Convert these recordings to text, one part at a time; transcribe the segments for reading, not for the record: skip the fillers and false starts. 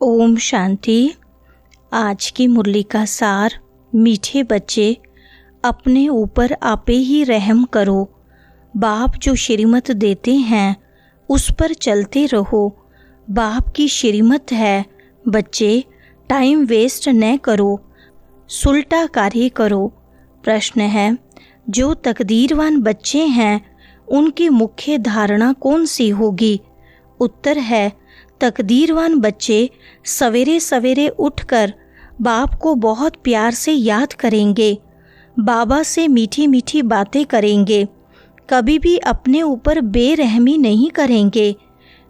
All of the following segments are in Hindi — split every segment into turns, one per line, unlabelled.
ओम शांति। आज की मुरली का सार। मीठे बच्चे, अपने ऊपर आपे ही रहम करो। बाप जो श्रीमत देते हैं उस पर चलते रहो। बाप की श्रीमत है बच्चे, टाइम वेस्ट न करो, सुलटा कार्य करो। प्रश्न है, जो तकदीरवान बच्चे हैं उनकी मुख्य धारणा कौन सी होगी? उत्तर है, तकदीरवान बच्चे सवेरे सवेरे उठकर बाप को बहुत प्यार से याद करेंगे, बाबा से मीठी मीठी बातें करेंगे, कभी भी अपने ऊपर बेरहमी नहीं करेंगे।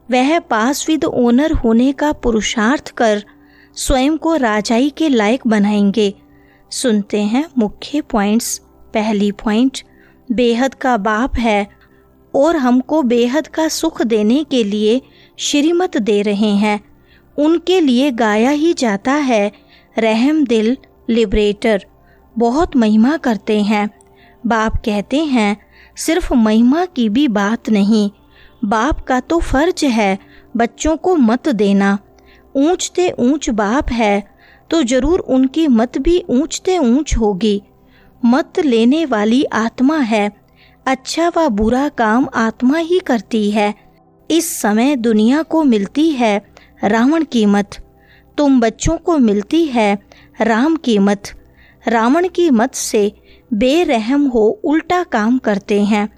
वह पास विद ओनर होने का पुरुषार्थ कर स्वयं को राजाई के लायक बनाएंगे। सुनते हैं मुख्य पॉइंट्स। पहली पॉइंट, बेहद का बाप है और हमको बेहद का सुख देने के लिए श्रीमत दे रहे हैं। उनके लिए गाया ही जाता है रहम दिल लिबरेटर। बहुत महिमा करते हैं। बाप कहते हैं सिर्फ महिमा की भी बात नहीं, बाप का तो फर्ज है बच्चों को मत देना। ऊंचते ऊंच बाप है तो जरूर उनकी मत भी ऊंचते ऊंच होगी। मत लेने वाली आत्मा है, अच्छा व बुरा काम आत्मा ही करती है। इस समय दुनिया को मिलती है रावण की मत, तुम बच्चों को मिलती है राम की मत। रावण की मत से बेरहम हो उल्टा काम करते हैं।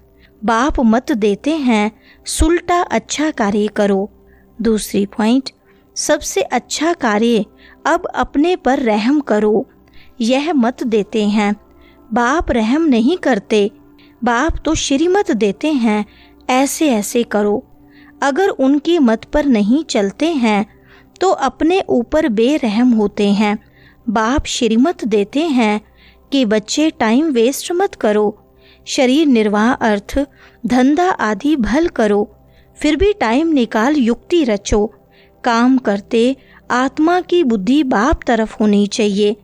बाप मत देते हैं सुलटा अच्छा कार्य करो। दूसरी पॉइंट, सबसे अच्छा कार्य अब अपने पर रहम करो, यह मत देते हैं। बाप रहम नहीं करते, बाप तो श्रीमत देते हैं ऐसे ऐसे करो। अगर उनकी मत पर नहीं चलते हैं तो अपने ऊपर बेरहम होते हैं। बाप श्रीमत देते हैं कि बच्चे टाइम वेस्ट मत करो, शरीर निर्वाह अर्थ धंधा आदि भल करो, फिर भी टाइम निकाल युक्ति रचो। काम करते आत्मा की बुद्धि बाप तरफ होनी चाहिए।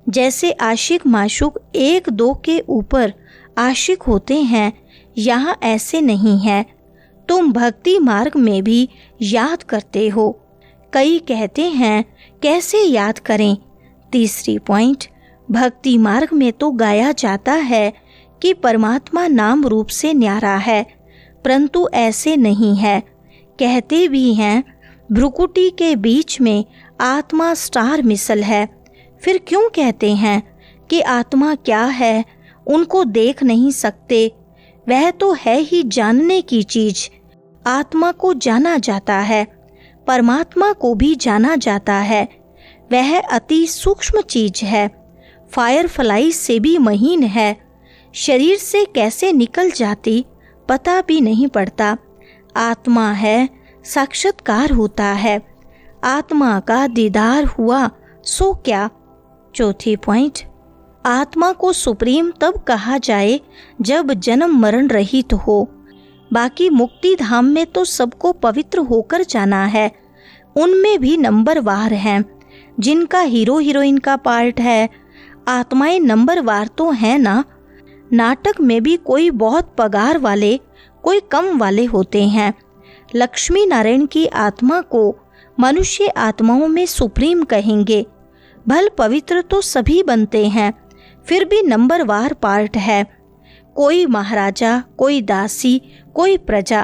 जैसे आशिक माशूक एक दो के ऊपर आशिक होते हैं, यहाँ ऐसे नहीं है। तुम भक्ति मार्ग में भी याद करते हो। कई कहते हैं कैसे याद करें? तीसरी पॉइंट, भक्ति मार्ग में तो गाया जाता है कि परमात्मा नाम रूप से न्यारा है, परंतु ऐसे नहीं है। कहते भी हैं भ्रुकुटी के बीच में आत्मा स्टार मिसल है। फिर क्यों कहते हैं कि आत्मा क्या है, उनको देख नहीं सकते? वह तो है ही जानने की चीज। आत्मा को जाना जाता है, परमात्मा को भी जाना जाता है। वह अति सूक्ष्म चीज है, फायर फ्लाई से भी महीन है। शरीर से कैसे निकल जाती पता भी नहीं पड़ता। आत्मा है, साक्षात्कार होता है। आत्मा का दीदार हुआ सो क्या? चौथी पॉइंट, आत्मा को सुप्रीम तब कहा जाए जब जन्म मरण रहित हो। बाकी मुक्ति धाम में तो सबको पवित्र होकर जाना है। उनमें भी नंबरवार हैं, जिनका हीरो हीरोइन का पार्ट है। आत्माएं नंबरवार तो है ना। नाटक में भी कोई बहुत पगार वाले, कोई कम वाले होते हैं। लक्ष्मी नारायण की आत्मा को मनुष्य आत्माओं में सुप्रीम कहेंगे। भल पवित्र तो सभी बनते हैं, फिर भी नंबरवार पार्ट है। कोई महाराजा, कोई दासी, कोई प्रजा।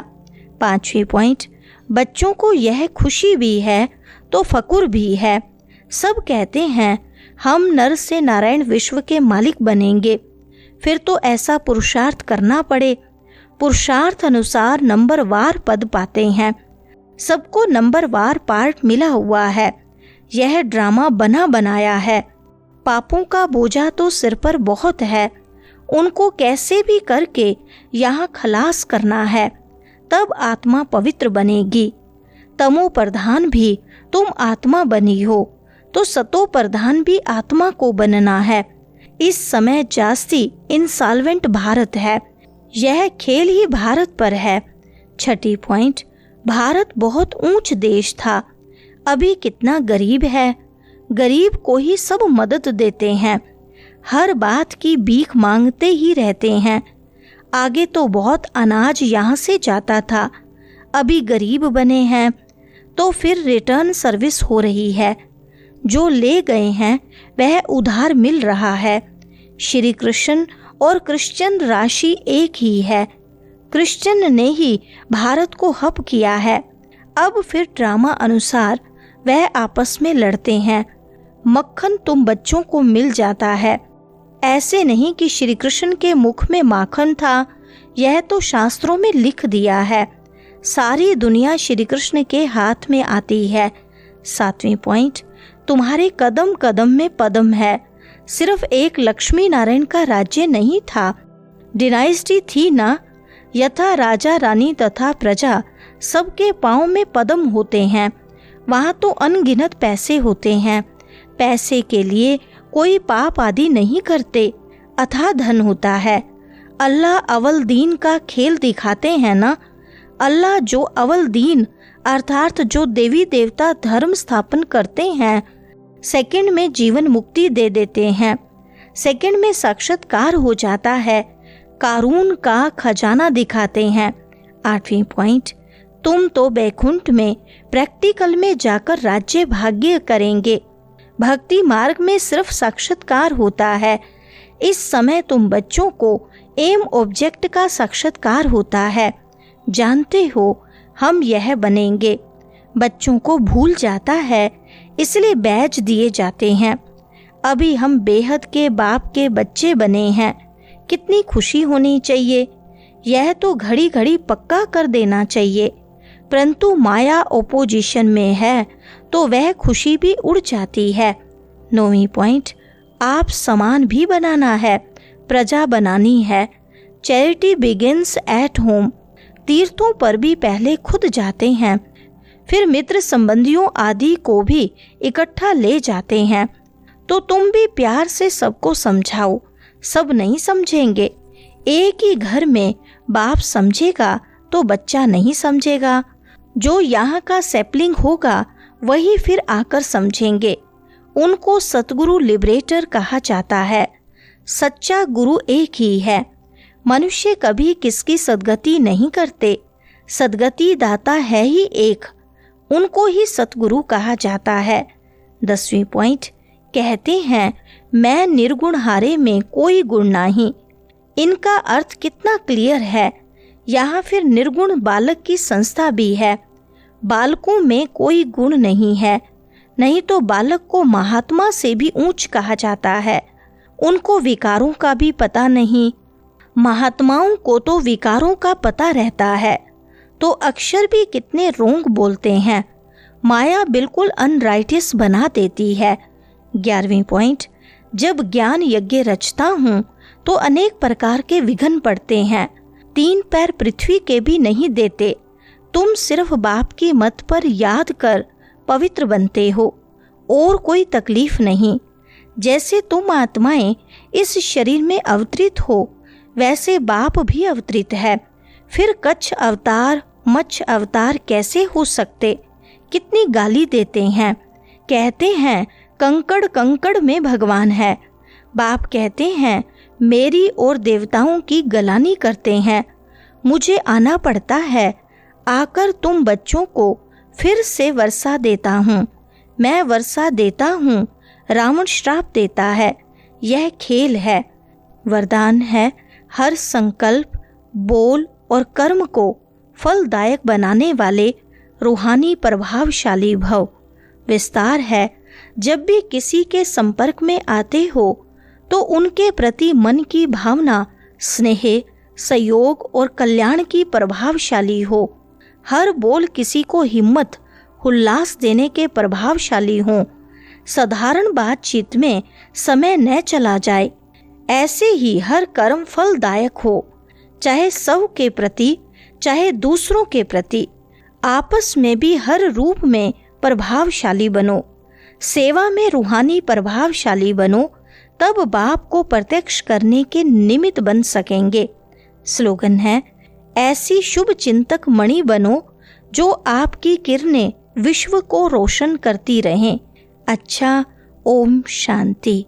पांचवी पॉइंट, बच्चों को यह खुशी भी है तो फकुर भी है। सब कहते हैं हम नर से नारायण विश्व के मालिक बनेंगे। फिर तो ऐसा पुरुषार्थ करना पड़े। पुरुषार्थ अनुसार नंबरवार पद पाते हैं। सबको नंबरवार पार्ट मिला हुआ है। यह ड्रामा बना बनाया है। पापों का बोझा तो सिर पर बहुत है, उनको कैसे भी करके यहाँ खलास करना है, तब आत्मा पवित्र बनेगी। तमो प्रधान भी तुम आत्मा बनी हो तो सतो प्रधान भी आत्मा को बनना है। इस समय जास्ती इंसॉल्वेंट भारत है। यह खेल ही भारत पर है। छठी पॉइंट, भारत बहुत ऊंच देश था, अभी कितना गरीब है। गरीब को ही सब मदद देते हैं, हर बात की भीख मांगते ही रहते हैं। आगे तो बहुत अनाज यहाँ से जाता था, अभी गरीब बने हैं तो फिर रिटर्न सर्विस हो रही है। जो ले गए हैं वह उधार मिल रहा है। श्री कृष्ण और क्रिश्चियन राशि एक ही है। क्रिश्चियन ने ही भारत को हब किया है। अब फिर ड्रामा अनुसार वह आपस में लड़ते हैं। मक्खन तुम बच्चों को मिल जाता है। ऐसे नहीं कि श्री कृष्ण के मुख में माखन था, यह तो शास्त्रों में लिख दिया है। सारी दुनिया श्री कृष्ण के हाथ में आती है। 7वां पॉइंट, तुम्हारे कदम कदम में पद्म है। सिर्फ एक लक्ष्मी नारायण का राज्य नहीं था, डिनाइस्टी थी ना। यथा राजा रानी तथा प्रजा सबके पांव में पद्म होते हैं, वहाँ तो अनगिनत पैसे होते हैं। पैसे के लिए कोई पाप आदि नहीं करते, अथाह धन होता है। अल्लाह अवल दीन का खेल दिखाते हैं ना। अल्लाह जो अवल दीन अर्थात जो देवी देवता धर्म स्थापन करते हैं, सेकंड में जीवन मुक्ति दे देते हैं, सेकंड में साक्षात्कार हो जाता है, कारून का खजाना दिखाते हैं। 8वां पॉइंट, तुम तो बैकुंठ में प्रैक्टिकल में जाकर राज्य भाग्य करेंगे। भक्ति मार्ग में सिर्फ साक्षात्कार होता है। इस समय तुम बच्चों को एम ऑब्जेक्ट का साक्षात्कार होता है। जानते हो हम यह बनेंगे। बच्चों को भूल जाता है, इसलिए बैज दिए जाते हैं। अभी हम बेहद के बाप के बच्चे बने हैं। कितनी खुशी होनी चाहिए। यह तो घड़ी घड़ी पक्का कर देना चाहिए, परंतु माया ओपोजिशन में है तो वह खुशी भी उड़ जाती है। 9वां पॉइंट, आप समान भी बनाना है, प्रजा बनानी है। Charity begins at home. तीर्थों पर भी पहले खुद जाते हैं, फिर मित्र संबंधियों आदि को भी इकट्ठा ले जाते हैं। तो तुम भी प्यार से सबको समझाओ। सब नहीं समझेंगे। एक ही घर में बाप समझेगा तो बच्चा नहीं समझेगा। जो यहाँ का सैपलिंग होगा वही फिर आकर समझेंगे। उनको सतगुरु लिबरेटर कहा जाता है। सच्चा गुरु एक ही है। मनुष्य कभी किसकी सद्गति नहीं करते। सद्गति दाता है ही एक, उनको ही सतगुरु कहा जाता है। 10वां पॉइंट, कहते हैं मैं निर्गुण हारे में कोई गुण नहीं। इनका अर्थ कितना क्लियर है। यहाँ फिर निर्गुण बालक की संस्था भी है। बालकों में कोई गुण नहीं है, नहीं तो बालक को महात्मा से भी ऊंच कहा जाता है। उनको विकारों का भी पता नहीं। महात्माओं को तो विकारों का पता रहता है। तो अक्षर भी कितने रोंग बोलते हैं। माया बिल्कुल अनराइटियस बना देती है। 11वां पॉइंट, जब ज्ञान यज्ञ रचता हूँ तो अनेक प्रकार के विघ्न पड़ते हैं। 3 पैर पृथ्वी के भी नहीं देते। तुम सिर्फ बाप की मत पर याद कर पवित्र बनते हो, और कोई तकलीफ नहीं। जैसे तुम आत्माएं इस शरीर में अवतरित हो, वैसे बाप भी अवतरित है। फिर कच्छ अवतार मच्छ अवतार कैसे हो सकते। कितनी गाली देते हैं। कहते हैं कंकड़ कंकड़ में भगवान है। बाप कहते हैं मेरी और देवताओं की गलानी करते हैं। मुझे आना पड़ता है। आकर तुम बच्चों को फिर से वर्षा देता हूँ। मैं वर्षा देता हूँ, रावण श्राप देता है। यह खेल है। वरदान है हर संकल्प, बोल और कर्म को फलदायक बनाने वाले रूहानी प्रभावशाली भव। विस्तार है, जब भी किसी के संपर्क में आते हो तो उनके प्रति मन की भावना स्नेह, सहयोग और कल्याण की प्रभावशाली हो। हर बोल किसी को हिम्मत, उल्लास देने के प्रभावशाली हो। साधारण बातचीत में समय न चला जाए। ऐसे ही हर कर्म फलदायक हो, चाहे सब के प्रति चाहे दूसरों के प्रति। आपस में भी हर रूप में प्रभावशाली बनो। सेवा में रूहानी प्रभावशाली बनो, तब बाप को प्रत्यक्ष करने के निमित्त बन सकेंगे। स्लोगन है ऐसी शुभ चिंतक मणि बनो जो आपकी किरणें विश्व को रोशन करती रहें। अच्छा, ओम शांति।